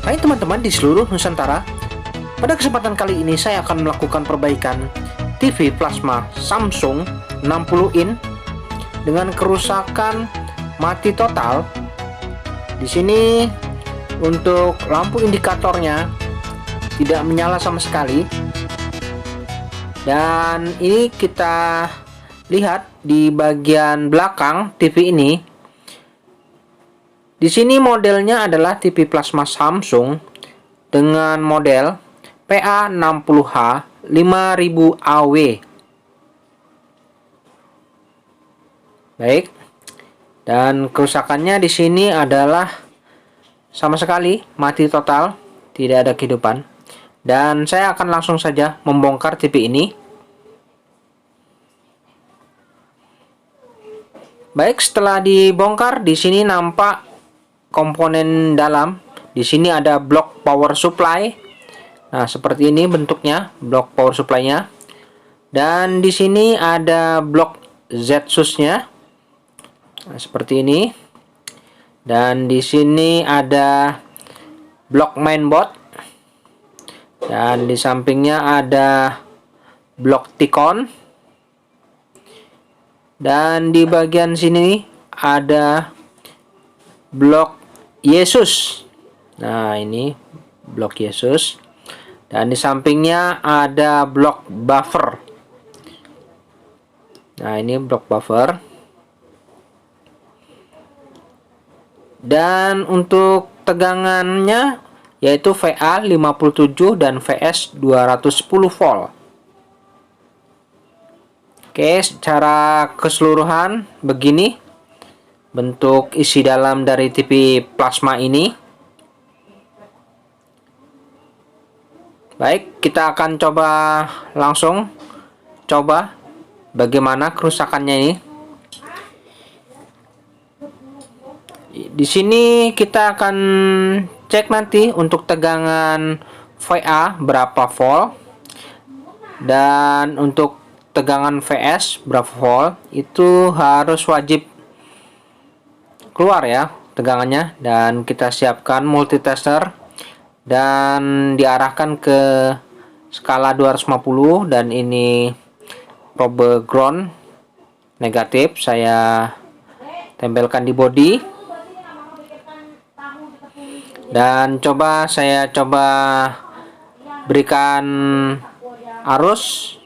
Hai teman-teman di seluruh Nusantara. Pada kesempatan kali ini saya akan melakukan perbaikan TV plasma Samsung 60 in dengan kerusakan mati total. Di sini untuk lampu indikatornya tidak menyala sama sekali. Dan ini kita lihat di bagian belakang TV ini. Di sini modelnya adalah TV plasma Samsung dengan model PA60H 5000 AW. Baik. Dan kerusakannya di sini adalah sama sekali mati total, tidak ada kehidupan. Dan saya akan langsung saja membongkar TV ini. Baik, setelah dibongkar di sini nampak komponen dalam. Di sini ada blok power supply. Nah, seperti ini bentuknya blok power supply-nya. Dan di sini ada blok Z-SUS-nya. Nah, seperti ini. Dan di sini ada blok mainboard. Dan di sampingnya ada blok T-Con. Dan di bagian sini ada blok Yesus. Nah, ini blok Yesus. Dan di sampingnya ada blok buffer. Nah, ini blok buffer. Dan untuk tegangannya yaitu VA 57 dan VS 210 volt. Oke, secara keseluruhan begini bentuk isi dalam dari TV plasma ini. Baik, kita akan langsung coba bagaimana kerusakannya ini. Di sini kita akan cek nanti untuk tegangan VA berapa volt dan untuk tegangan VS berapa volt. Itu harus wajib keluar ya tegangannya, dan kita siapkan multitester dan diarahkan ke skala 250. Dan ini probe ground negatif saya tempelkan di body. Dan saya coba berikan arus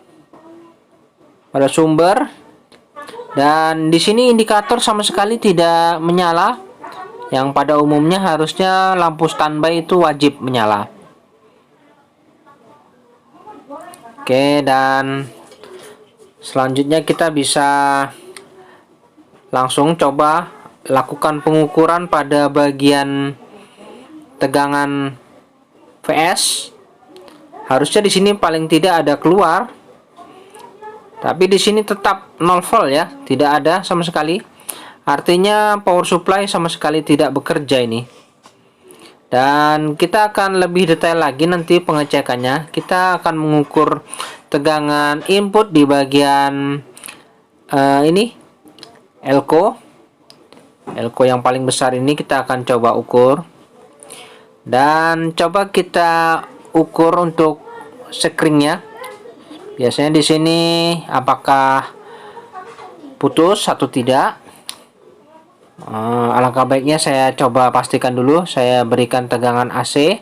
pada sumber. Dan di sini indikator sama sekali tidak menyala, yang pada umumnya harusnya lampu standby itu wajib menyala. Oke, dan selanjutnya kita bisa langsung coba lakukan pengukuran pada bagian tegangan VS. Harusnya di sini paling tidak ada keluar. Tapi di sini tetap 0 volt ya, tidak ada sama sekali. Artinya power supply sama sekali tidak bekerja ini. Dan kita akan lebih detail lagi nanti pengecekannya. Kita akan mengukur tegangan input di bagian ini elko yang paling besar ini kita akan coba ukur. Dan coba kita ukur untuk screen-nya. Biasanya di sini apakah putus atau tidak. Alangkah baiknya saya coba pastikan dulu. Saya berikan tegangan AC.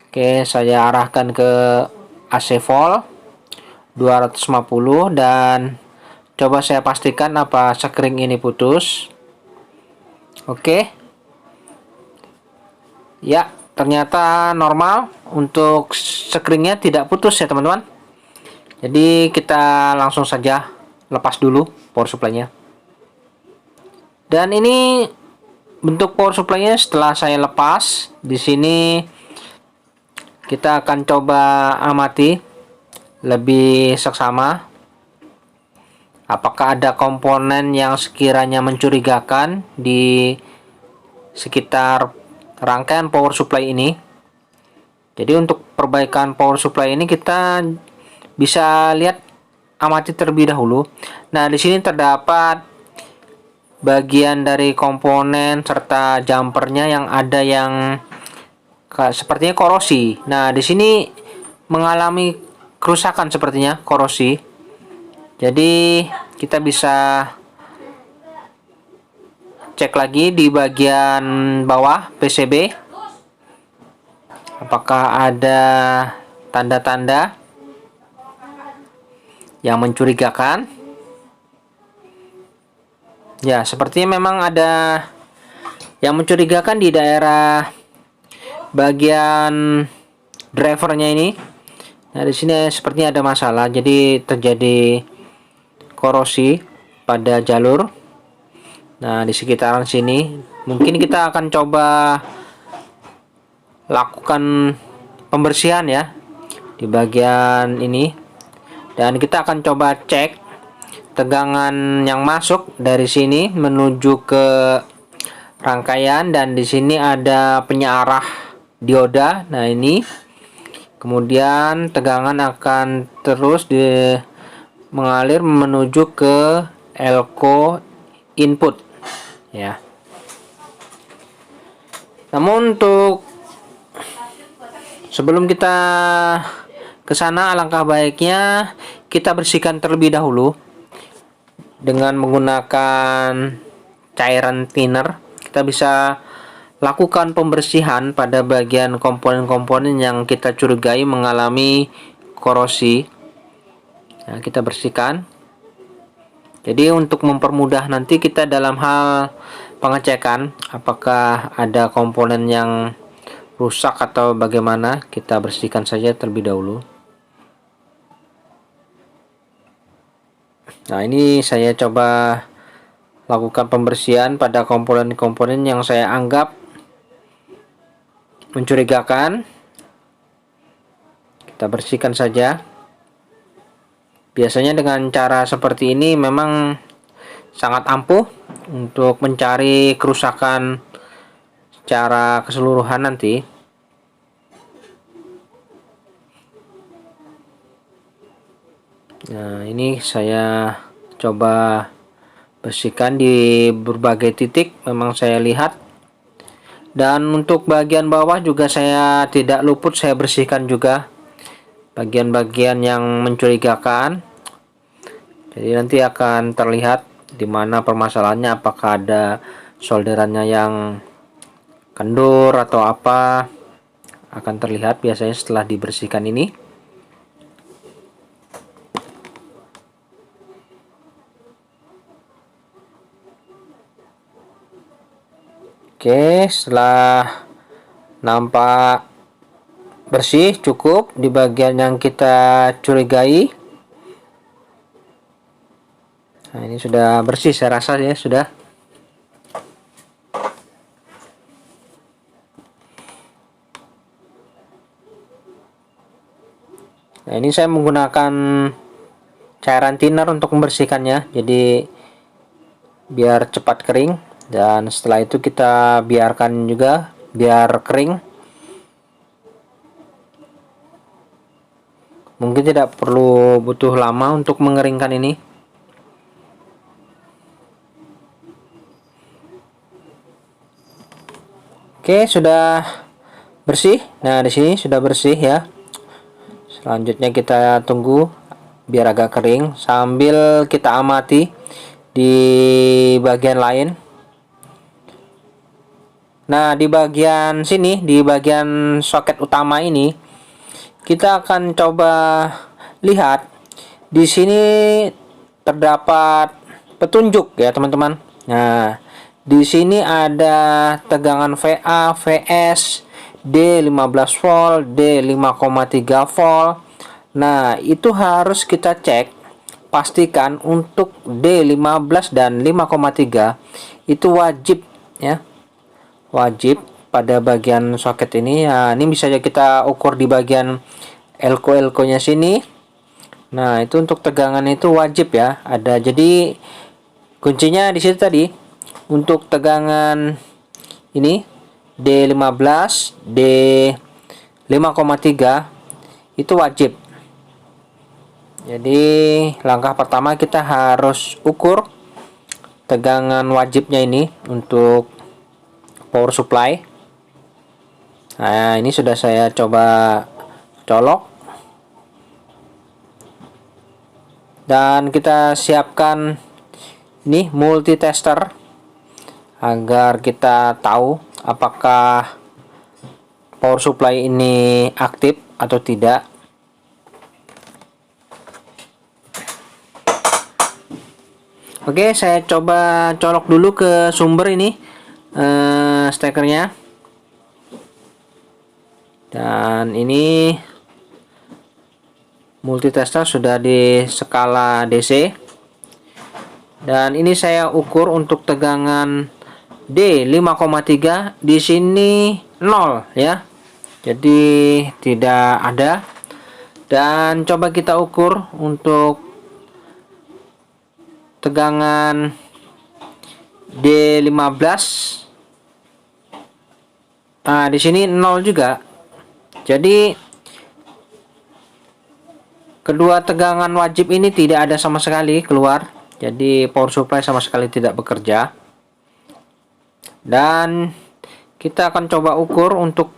Oke, saya arahkan ke AC volt 250 dan coba saya pastikan apa screen ini putus. Oke. Ya, ternyata normal. Untuk screen-nya tidak putus ya teman-teman. Jadi kita langsung saja lepas dulu power supply-nya. Dan ini bentuk power supply-nya setelah saya lepas. Di sini kita akan coba amati lebih seksama apakah ada komponen yang sekiranya mencurigakan di sekitar rangkaian power supply ini. Jadi untuk perbaikan power supply ini kita bisa lihat amati terlebih dahulu. Nah, di sini terdapat bagian dari komponen serta jumpernya yang ada yang sepertinya korosi. Nah, di sini mengalami kerusakan sepertinya korosi. Jadi kita bisa cek lagi di bagian bawah PCB apakah ada tanda-tanda yang mencurigakan. Ya, sepertinya memang ada yang mencurigakan di daerah bagian drivernya ini. Nah, di sini sepertinya ada masalah, jadi terjadi korosi pada jalur. Nah, di sekitaran sini mungkin kita akan coba lakukan pembersihan ya di bagian ini, dan kita akan coba cek tegangan yang masuk dari sini menuju ke rangkaian, dan di sini ada penyarah dioda. Nah, ini kemudian tegangan akan terus mengalir menuju ke elko input ya. Namun untuk sebelum kita ke sana, alangkah baiknya kita bersihkan terlebih dahulu dengan menggunakan cairan thinner. Kita bisa lakukan pembersihan pada bagian komponen-komponen yang kita curigai mengalami korosi. Nah, kita bersihkan. Jadi untuk mempermudah nanti kita dalam hal pengecekan apakah ada komponen yang rusak atau bagaimana, kita bersihkan saja terlebih dahulu. Nah, ini saya coba lakukan pembersihan pada komponen-komponen yang saya anggap mencurigakan. Kita bersihkan saja. Biasanya dengan cara seperti ini memang sangat ampuh untuk mencari kerusakan secara keseluruhan nanti. Nah, ini saya coba bersihkan di berbagai titik, memang saya lihat. Dan untuk bagian bawah juga saya tidak luput, saya bersihkan juga bagian-bagian yang mencurigakan. Jadi nanti akan terlihat di mana permasalahannya, apakah ada solderannya yang kendur atau apa, akan terlihat biasanya setelah dibersihkan ini. Oke, setelah nampak bersih cukup di bagian yang kita curigai. Nah, ini sudah bersih, saya rasa ya sudah. Nah, ini saya menggunakan cairan thinner untuk membersihkannya, jadi biar cepat kering. Dan setelah itu kita biarkan juga biar kering. Mungkin tidak perlu butuh lama untuk mengeringkan ini. Oke, sudah bersih. Nah, di sini sudah bersih ya. Selanjutnya kita tunggu biar agak kering sambil kita amati di bagian lain. Nah, di bagian sini, di bagian soket utama ini, kita akan coba lihat di sini terdapat petunjuk ya, teman-teman. Nah, di sini ada tegangan VA, VS, D 15 volt, D 5,3 volt. Nah, itu harus kita cek, pastikan untuk D15 dan 5,3 itu wajib ya. Wajib pada bagian soket ini. Nah, ini bisa kita ukur di bagian elko-elkonya sini. Nah, itu untuk tegangan itu wajib ya ada. Jadi kuncinya di situ tadi. Untuk tegangan ini D15, D5,3 itu wajib. Jadi langkah pertama kita harus ukur tegangan wajibnya ini untuk power supply. Nah, ini sudah saya coba colok. Dan kita siapkan ini multitester agar kita tahu apakah power supply ini aktif atau tidak. Oke, saya coba colok dulu ke sumber ini stekernya. Dan ini multitester sudah di skala DC. Dan ini saya ukur untuk tegangan D 5,3, di sini 0 ya. Jadi tidak ada. Dan coba kita ukur untuk tegangan D15. Nah, di sini 0 juga. Jadi kedua tegangan wajib ini tidak ada sama sekali keluar. Jadi power supply sama sekali tidak bekerja. Dan kita akan coba ukur untuk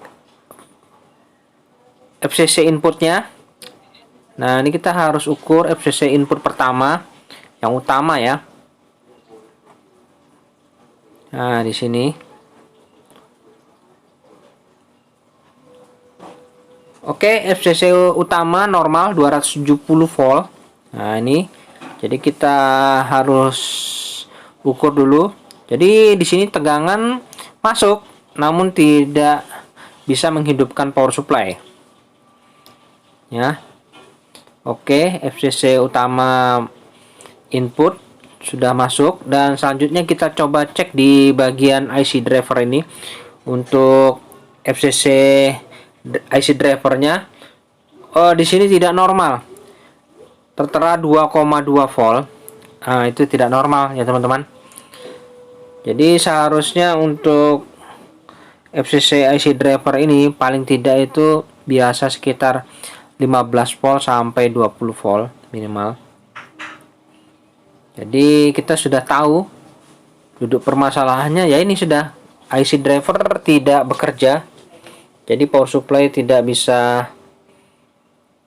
FCC inputnya. Nah, ini kita harus ukur FCC input pertama, yang utama ya. Nah, di sini. Oke, FCC utama normal 270 volt. Nah, ini. Jadi kita harus ukur dulu. Jadi di sini tegangan masuk, namun tidak bisa menghidupkan power supply. Ya. Oke, FCC utama input sudah masuk, dan selanjutnya kita coba cek di bagian IC driver ini untuk FCC IC drivernya. Oh, di sini tidak normal, tertera 2,2 volt. Nah, itu tidak normal ya teman-teman. Jadi seharusnya untuk FCC IC driver ini paling tidak itu biasa sekitar 15 volt sampai 20 volt minimal. Jadi kita sudah tahu duduk permasalahannya ya, ini sudah IC driver tidak bekerja. Jadi power supply tidak bisa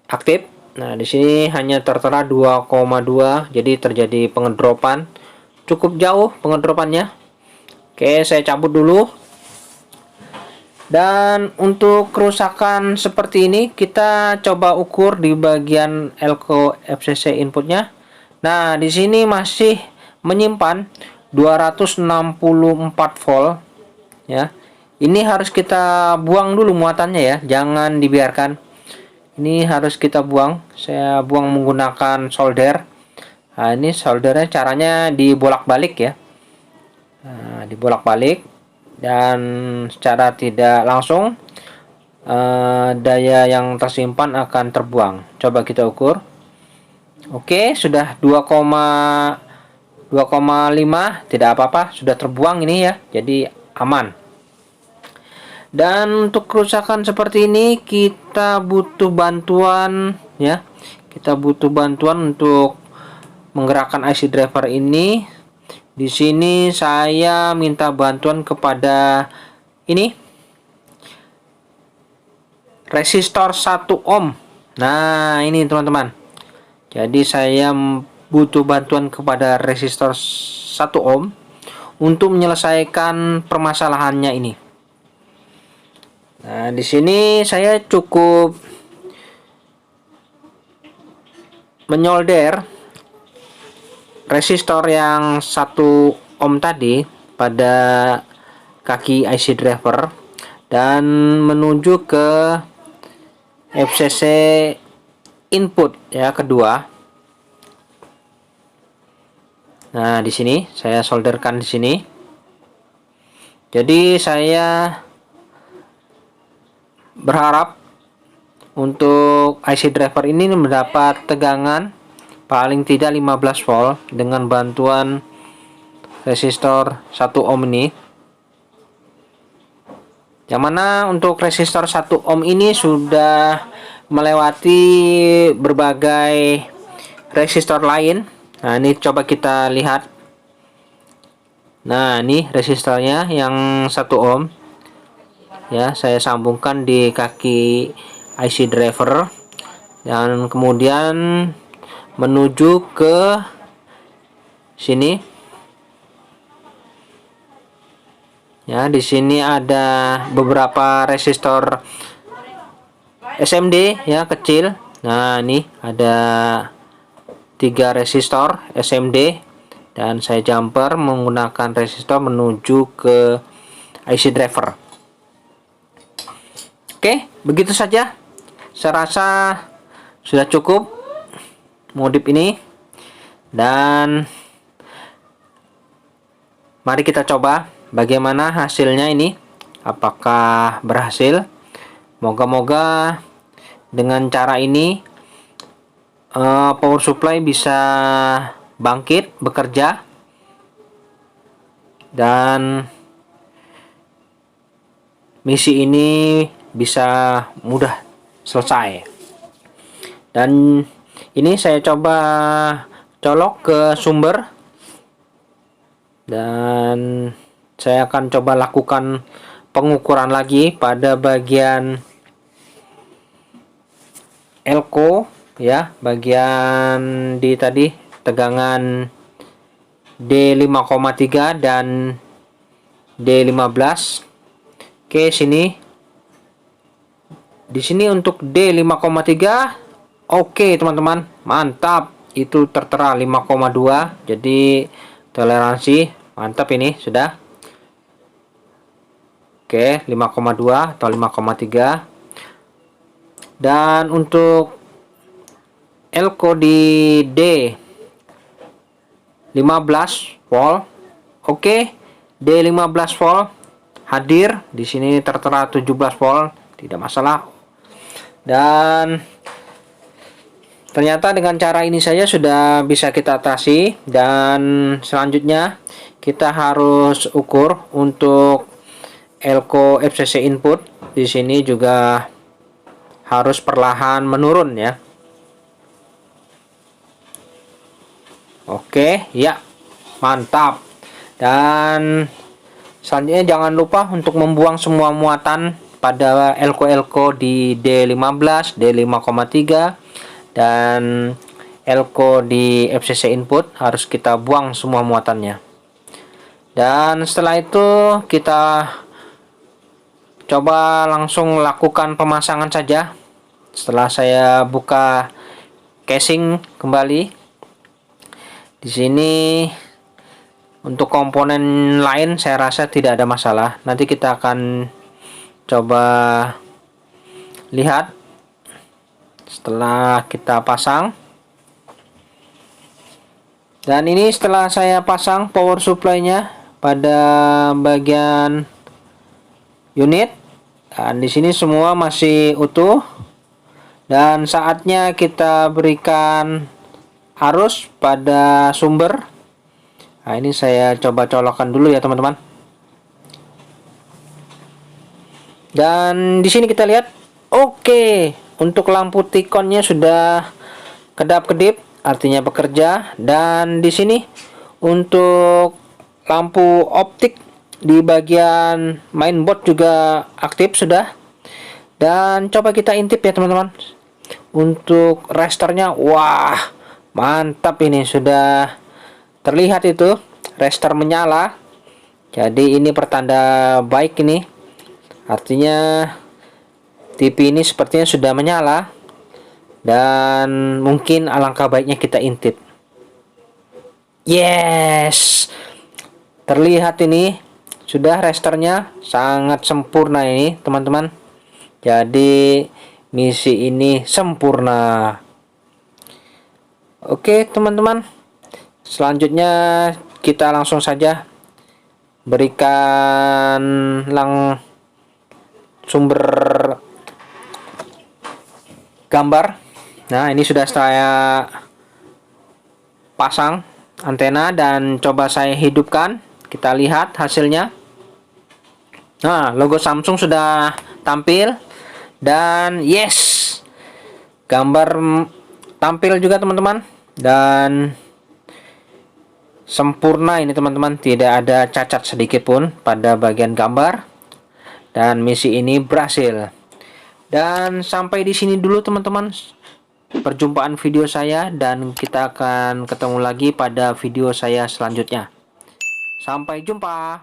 aktif. Nah, di sini hanya tertera 2,2, jadi terjadi pengedropan. Cukup jauh pengedropannya. Oke, saya cabut dulu. Dan untuk kerusakan seperti ini kita coba ukur di bagian elko FCC inputnya. Nah, di sini masih menyimpan 264 volt ya. Ini harus kita buang dulu muatannya ya, jangan dibiarkan. Ini harus kita buang. Saya buang menggunakan solder. Nah, ini soldernya caranya dibolak-balik ya. Nah, dibolak-balik, dan secara tidak langsung daya yang tersimpan akan terbuang. Coba kita ukur. Oke, sudah 2,5, tidak apa-apa, sudah terbuang ini ya. Jadi aman. Dan untuk kerusakan seperti ini kita butuh bantuan ya. Kita butuh bantuan untuk menggerakkan IC driver ini. Di sini saya minta bantuan kepada ini resistor 1 ohm. Nah, ini teman-teman. Jadi saya butuh bantuan kepada resistor 1 ohm untuk menyelesaikan permasalahannya ini. Nah, di sini saya cukup menyolder resistor yang 1 ohm tadi pada kaki IC driver dan menuju ke FCC input ya kedua. Nah, di sini saya solderkan di sini. Jadi saya berharap untuk IC driver ini mendapat tegangan paling tidak 15 volt dengan bantuan resistor 1 ohm ini. Yang mana untuk resistor 1 ohm ini sudah melewati berbagai resistor lain. Nah, ini coba kita lihat. Nah, ini resistornya yang 1 ohm. ya, saya sambungkan di kaki IC driver dan kemudian menuju ke sini. Ya, di sini ada beberapa resistor SMD ya, kecil. Nah, ini ada 3 resistor SMD dan saya jumper menggunakan resistor menuju ke IC driver. Oke, begitu saja. Saya rasa sudah cukup modif ini, dan mari kita coba bagaimana hasilnya ini, apakah berhasil. Moga-moga dengan cara ini power supply bisa bangkit, bekerja, dan misi ini bisa mudah selesai. Dan ini saya coba colok ke sumber, dan saya akan coba lakukan pengukuran lagi pada bagian elko ya, bagian di tadi tegangan D5,3 dan D15. Oke, di sini untuk D5,3 oke teman-teman, mantap, itu tertera 5,2, jadi toleransi mantap ini sudah. Oke, 5,2 atau 5,3. Dan untuk elko di D15 volt, oke, D15 volt hadir. Di sini tertera 17 volt, tidak masalah. Dan ternyata dengan cara ini saja sudah bisa kita atasi. Dan selanjutnya kita harus ukur untuk elko FCC input. Di sini juga harus perlahan menurun ya. Oke, ya, mantap. Dan selanjutnya jangan lupa untuk membuang semua muatan pada elko-elko di D15, D5,3 dan elko di FCC input, harus kita buang semua muatannya. Dan setelah itu kita coba langsung lakukan pemasangan saja. Setelah saya buka casing kembali, di sini untuk komponen lain saya rasa tidak ada masalah. Nanti kita akan coba lihat setelah kita pasang. Dan ini setelah saya pasang power supply-nya pada bagian unit, dan di sini semua masih utuh, dan saatnya kita berikan arus pada sumber. Nah, ini saya coba colokkan dulu ya teman-teman. Dan di sini kita lihat, oke, untuk lampu tikonnya sudah kedap-kedip, artinya bekerja. Dan di sini untuk lampu optik di bagian mainboard juga aktif sudah. Dan coba kita intip ya teman-teman. Untuk registernya, wah, mantap, ini sudah terlihat itu register menyala. Jadi ini pertanda baik ini. Artinya TV ini sepertinya sudah menyala. Dan mungkin alangkah baiknya kita intip. Yes, terlihat ini sudah registernya sangat sempurna ini teman-teman. Jadi misi ini sempurna. Oke teman-teman, selanjutnya kita langsung saja berikan sumber gambar. Nah, ini sudah saya pasang antena dan coba saya hidupkan. Kita lihat hasilnya. Nah, logo Samsung sudah tampil. Dan yes, gambar tampil juga teman-teman. Dan sempurna ini teman-teman, tidak ada cacat sedikit pun pada bagian gambar. Dan misi ini berhasil. Dan sampai di sini dulu teman-teman perjumpaan video saya, dan kita akan ketemu lagi pada video saya selanjutnya. Sampai jumpa.